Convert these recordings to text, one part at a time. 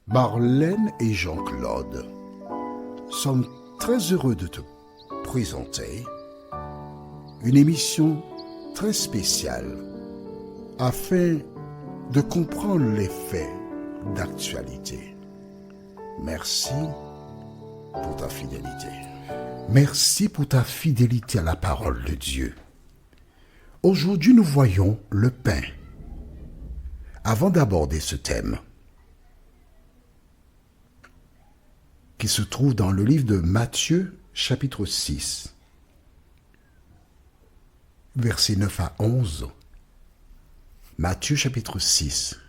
Marlène et Jean-Claude sommes très heureux de te présenter une émission très spéciale afin de comprendre les faits d'actualité. Merci pour ta fidélité. Merci pour ta fidélité à la parole de Dieu. Aujourd'hui, nous voyons le pain. Avant d'aborder ce thème, qui se trouve dans le livre de Matthieu, chapitre 6, versets 9 à 11. Matthieu, chapitre 6,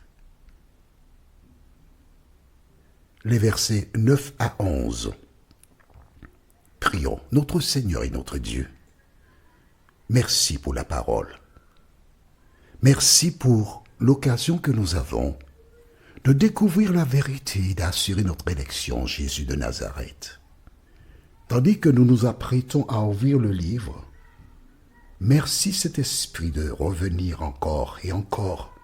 les versets 9 à 11. Prions, notre Seigneur et notre Dieu. Merci pour la parole. Merci pour l'occasion que nous avons de découvrir la vérité et d'assurer notre élection en Jésus de Nazareth. Tandis que nous nous apprêtons à ouvrir le livre, merci cet esprit de revenir encore et encore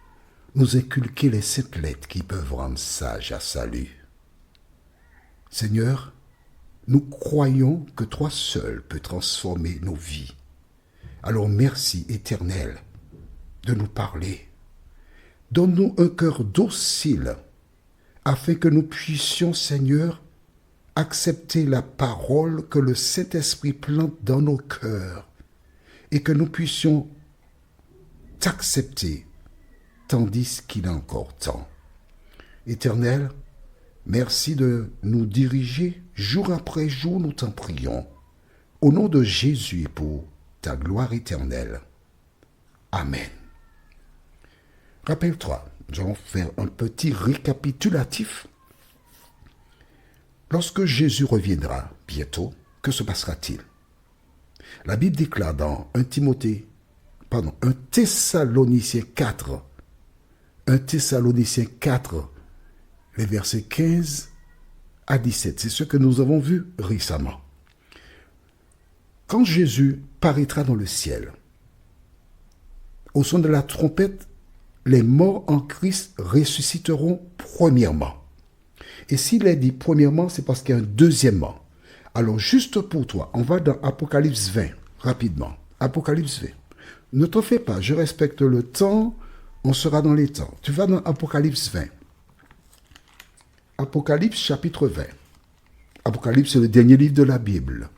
nous inculquer les saintes lettres qui peuvent rendre sages à salut. Seigneur, nous croyons que toi seul peux transformer nos vies. Alors merci, Éternel, de nous parler. Donne-nous un cœur docile, afin que nous puissions, Seigneur, accepter la parole que le Saint-Esprit plante dans nos cœurs, et que nous puissions t'accepter, tandis qu'il est encore temps. Éternel, merci de nous diriger jour après jour, nous t'en prions, au nom de Jésus et pour ta gloire éternelle. Amen. Rappelle-toi, nous allons faire un petit récapitulatif. Lorsque Jésus reviendra bientôt, que se passera-t-il? La Bible déclare dans 1 Thessaloniciens 4, les versets 15 à 17. C'est ce que nous avons vu récemment. Quand Jésus paraîtra dans le ciel, au son de la trompette, les morts en Christ ressusciteront premièrement. Et s'il est dit premièrement, c'est parce qu'il y a un deuxièmement. Alors, juste pour toi, on va dans Apocalypse 20, rapidement. Apocalypse 20. Ne t'en fais pas, je respecte le temps, on sera dans les temps. Tu vas dans Apocalypse 20. Apocalypse chapitre 20. Apocalypse, c'est le dernier livre de la Bible.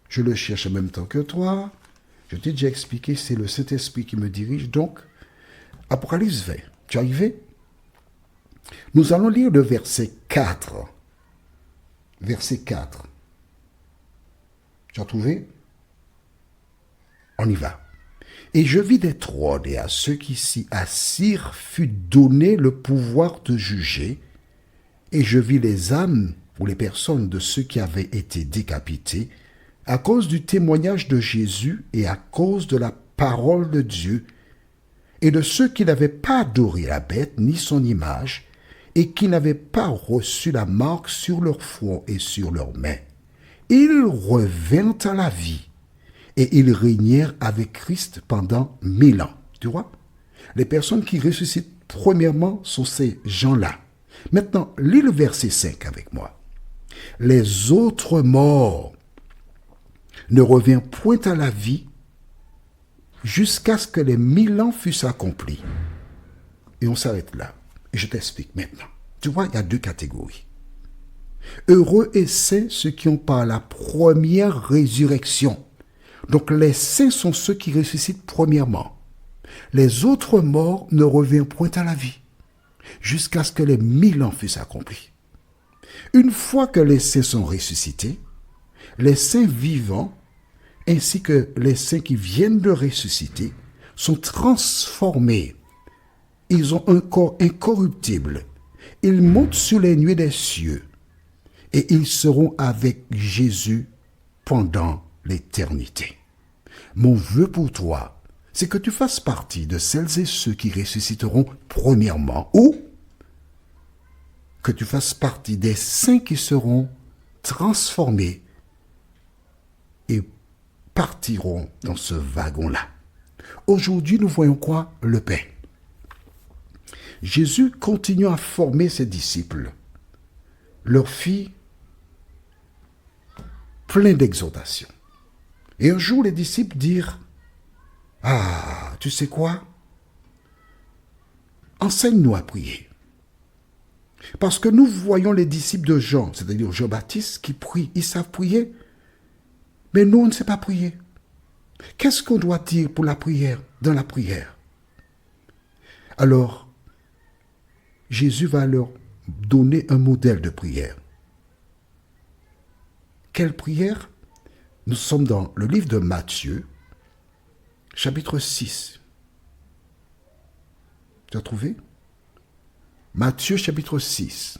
Je le cherche en même temps que toi. Je t'ai déjà expliqué, c'est le Saint-Esprit qui me dirige, donc Apocalypse 20, tu es arrivé? Nous allons lire le verset 4. Verset 4. Tu as trouvé? On y va. Et je vis des trônes, et à ceux qui s'y assirent fut donné le pouvoir de juger, et je vis les âmes ou les personnes de ceux qui avaient été décapités à cause du témoignage de Jésus et à cause de la parole de Dieu, et de ceux qui n'avaient pas adoré la bête ni son image, et qui n'avaient pas reçu la marque sur leur front et sur leurs mains. Ils revinrent à la vie, et ils régnèrent avec Christ pendant 1000 ans. Tu vois? Les personnes qui ressuscitent premièrement sont ces gens-là. Maintenant, lis le verset 5 avec moi. Les autres morts ne revinrent point à la vie, jusqu'à ce que les 1000 ans fussent accomplis. Et on s'arrête là. Et je t'explique maintenant. Tu vois, il y a deux catégories. Heureux et saints ceux qui ont par la première résurrection. Donc les saints sont ceux qui ressuscitent premièrement. Les autres morts ne revinrent point à la vie, jusqu'à ce que les 1000 ans fussent accomplis. Une fois que les saints sont ressuscités, les saints vivants ainsi que les saints qui viennent de ressusciter, sont transformés. Ils ont un corps incorruptible. Ils montent sur les nuées des cieux et ils seront avec Jésus pendant l'éternité. Mon vœu pour toi, c'est que tu fasses partie de celles et ceux qui ressusciteront premièrement, ou que tu fasses partie des saints qui seront transformés et partiront dans ce wagon-là. Aujourd'hui, nous voyons quoi? Le pain. Jésus continue à former ses disciples leur fit plein d'exhortations. Et un jour, les disciples dirent, « Ah, tu sais quoi? Enseigne-nous à prier. » Parce que nous voyons les disciples de Jean, c'est-à-dire Jean-Baptiste, qui prient, ils savent prier, mais nous, on ne sait pas prier. Qu'est-ce qu'on doit dire pour la prière, dans la prière? Alors, Jésus va leur donner un modèle de prière. Quelle prière? Nous sommes dans le livre de Matthieu, chapitre 6. Tu as trouvé? Matthieu, chapitre 6.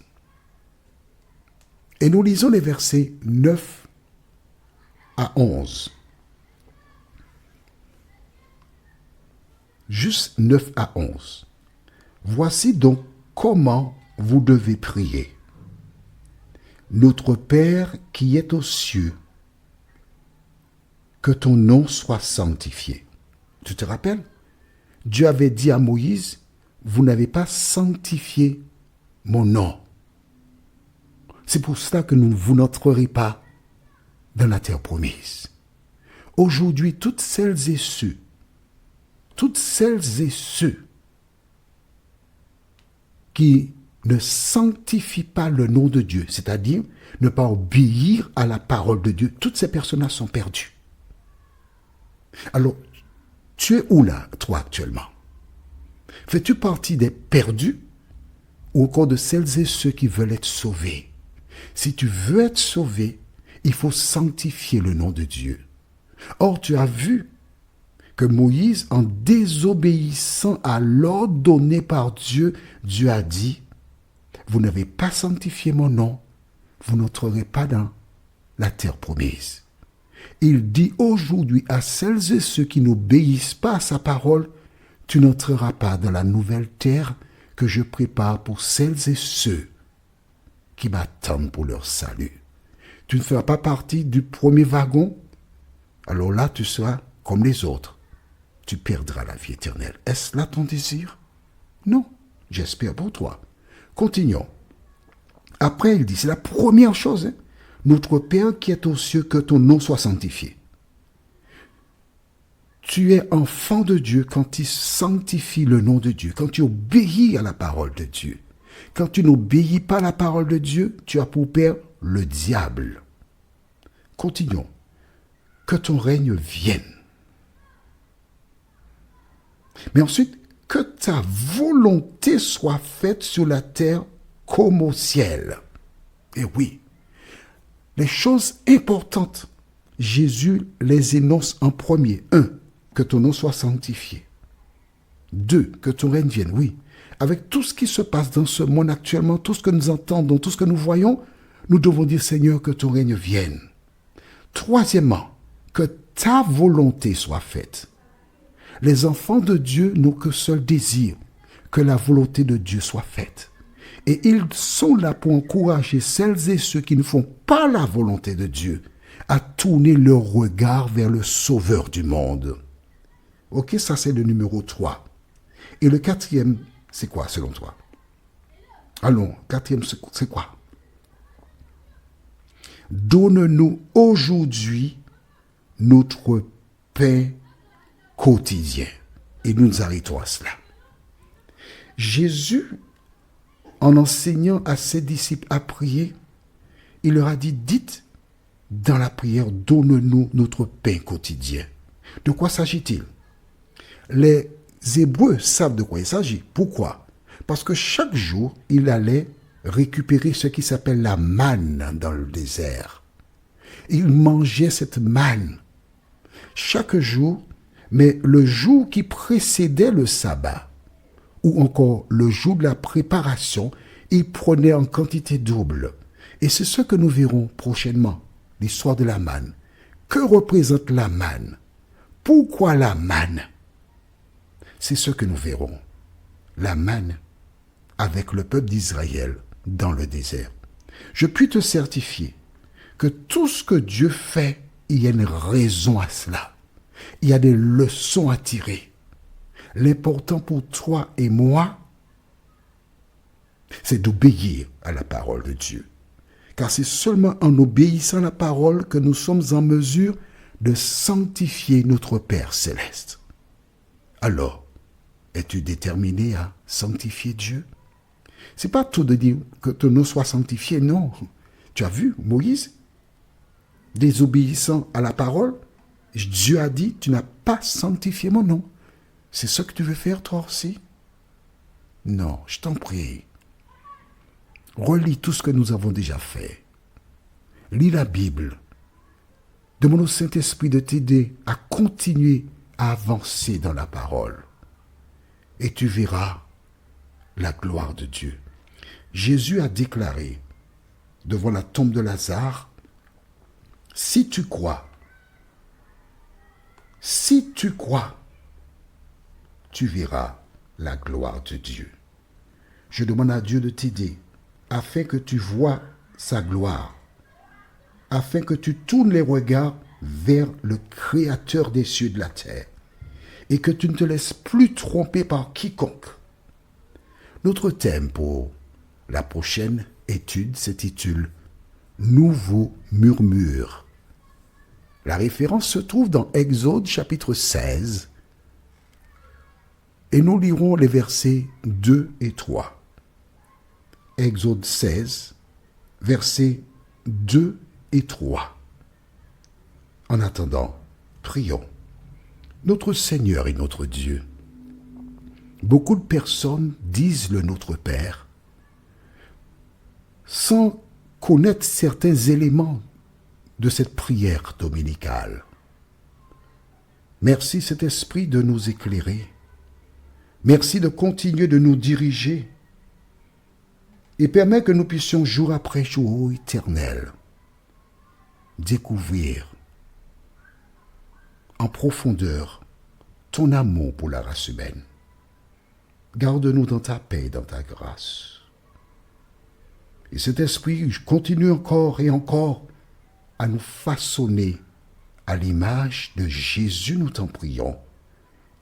Et nous lisons les versets 9 à 11. Juste 9 à 11. Voici donc comment vous devez prier. Notre Père qui est aux cieux, que ton nom soit sanctifié. Tu te rappelles? Dieu avait dit à Moïse, vous n'avez pas sanctifié mon nom. C'est pour cela que vous n'entrerez pas dans la terre promise. Aujourd'hui, toutes celles et ceux qui ne sanctifient pas le nom de Dieu, c'est-à-dire ne pas obéir à la parole de Dieu, toutes ces personnes-là sont perdues. Alors, tu es où là, toi, actuellement? Fais-tu partie des perdus ou encore de celles et ceux qui veulent être sauvés? Si tu veux être sauvé, il faut sanctifier le nom de Dieu. Or, tu as vu que Moïse, en désobéissant à l'ordre donné par Dieu, Dieu a dit, vous n'avez pas sanctifié mon nom, vous n'entrerez pas dans la terre promise. Il dit aujourd'hui à celles et ceux qui n'obéissent pas à sa parole, tu n'entreras pas dans la nouvelle terre que je prépare pour celles et ceux qui m'attendent pour leur salut. Tu ne feras pas partie du premier wagon, alors là tu seras comme les autres. Tu perdras la vie éternelle. Est-ce là ton désir? Non, j'espère pour toi. Continuons. Après, il dit, c'est la première chose, notre Père qui est aux cieux, que ton nom soit sanctifié. Tu es enfant de Dieu quand tu sanctifies le nom de Dieu, quand tu obéis à la parole de Dieu. Quand tu n'obéis pas à la parole de Dieu, tu as pour père le diable. Continuons. Que ton règne vienne. Mais ensuite, que ta volonté soit faite sur la terre comme au ciel. Et oui, les choses importantes, Jésus les énonce en premier. 1, que ton nom soit sanctifié. 2, que ton règne vienne. Oui, avec tout ce qui se passe dans ce monde actuellement, tout ce que nous entendons, tout ce que nous voyons, nous devons dire, Seigneur, que ton règne vienne. Troisièmement, que ta volonté soit faite. Les enfants de Dieu n'ont que seul désir, que la volonté de Dieu soit faite. Et ils sont là pour encourager celles et ceux qui ne font pas la volonté de Dieu à tourner leur regard vers le Sauveur du monde. Ok, ça c'est le numéro 3. Et le 4e, c'est quoi selon toi? Allons, 4e, c'est quoi? Donne-nous aujourd'hui notre pain quotidien. Et nous nous arrêtons à cela. Jésus, en enseignant à ses disciples à prier, il leur a dit, dites dans la prière, donne-nous notre pain quotidien. De quoi s'agit-il? Les Hébreux savent de quoi il s'agit. Pourquoi? Parce que chaque jour, il allait récupérer ce qui s'appelle la manne dans le désert. Il mangeait cette manne chaque jour, mais le jour qui précédait le sabbat, ou encore le jour de la préparation, il prenait en quantité double. Et c'est ce que nous verrons prochainement, l'histoire de la manne. Que représente la manne? Pourquoi la manne? C'est ce que nous verrons. La manne avec le peuple d'Israël dans le désert. Je puis te certifier que tout ce que Dieu fait, il y a une raison à cela. Il y a des leçons à tirer. L'important pour toi et moi, c'est d'obéir à la parole de Dieu. car c'est seulement en obéissant à la parole que nous sommes en mesure de sanctifier notre Père céleste. Alors, es-tu déterminé à sanctifier Dieu? C'est pas tout de dire que ton nom soit sanctifié, non. Tu as vu, Moïse, désobéissant à la parole, Dieu a dit, tu n'as pas sanctifié mon nom. C'est ce que tu veux faire toi aussi? Non, je t'en prie. Relis tout ce que nous avons déjà fait. Lis la Bible. Demande au Saint-Esprit de t'aider à continuer à avancer dans la parole. Et tu verras la gloire de Dieu. Jésus a déclaré devant la tombe de Lazare, si tu crois, tu verras la gloire de Dieu. Je demande à Dieu de t'aider afin que tu vois sa gloire, afin que tu tournes les regards vers le Créateur des cieux et de la terre, et que tu ne te laisses plus tromper par quiconque. Notre thème pour la prochaine étude s'intitule « Nouveau murmure ». La référence se trouve dans Exode chapitre 16, et nous lirons les versets 2 et 3. Exode 16, versets 2 et 3. En attendant, prions. Notre Seigneur et notre Dieu, beaucoup de personnes disent le Notre Père sans connaître certains éléments de cette prière dominicale. Merci Saint-Esprit de nous éclairer. Merci de continuer de nous diriger et permet que nous puissions jour après jour, éternel, découvrir en profondeur ton amour pour la race humaine. Garde-nous dans ta paix et dans ta grâce. Et cet esprit continue encore et encore à nous façonner à l'image de Jésus, nous t'en prions,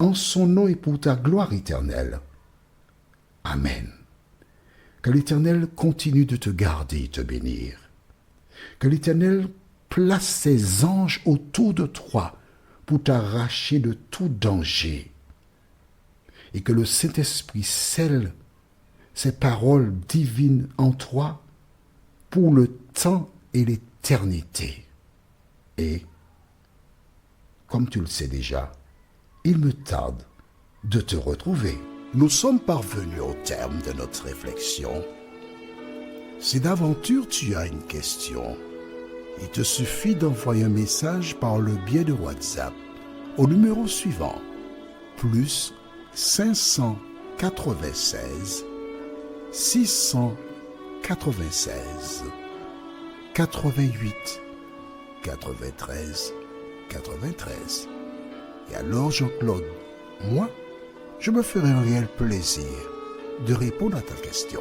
en son nom et pour ta gloire éternelle. Amen. Que l'Éternel continue de te garder et te bénir. Que l'Éternel place ses anges autour de toi pour t'arracher de tout danger. Et que le Saint-Esprit scelle ses paroles divines en toi pour le temps et l'éternité. Et, comme tu le sais déjà, il me tarde de te retrouver. Nous sommes parvenus au terme de notre réflexion. Si d'aventure tu as une question, il te suffit d'envoyer un message par le biais de WhatsApp au numéro suivant, plus 596 696 88 93 93. Et alors Jean-Claude, moi, je me ferai un réel plaisir de répondre à ta question.